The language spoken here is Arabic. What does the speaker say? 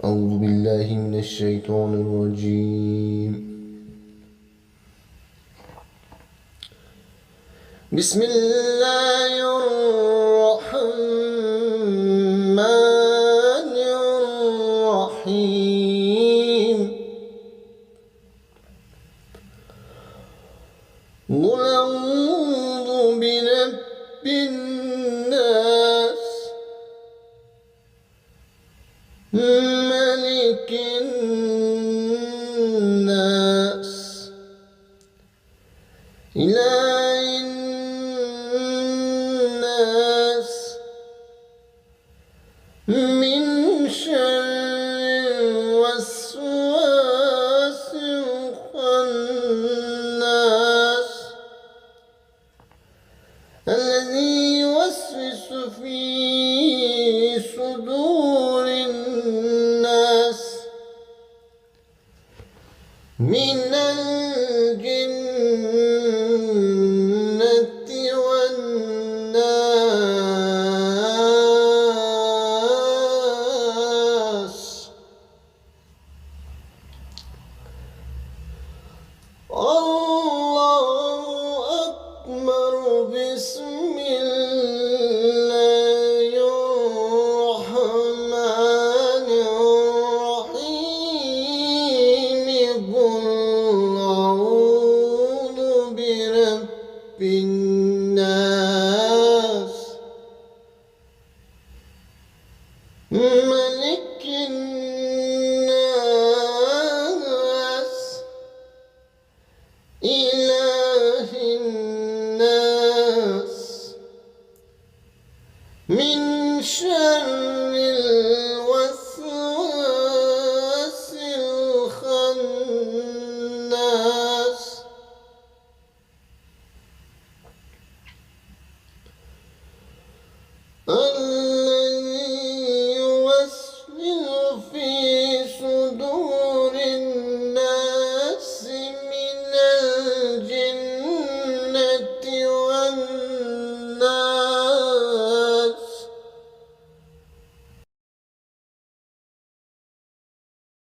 أعوذ بالله من الشيطان الرجيم. بسم الله الرحمن الرحيم. قل أعوذ برب الناس ملك الناس إله الناس من شر الوسواس الخناس الذي يوسوس في صدور الناس من الجنة والناس. الله أكبر. بسم الله الرحمن الرحيم. قل أعوذ برب الناس ملك الناس إله الناس من شر الوسواس الخناس الذي يوسوس في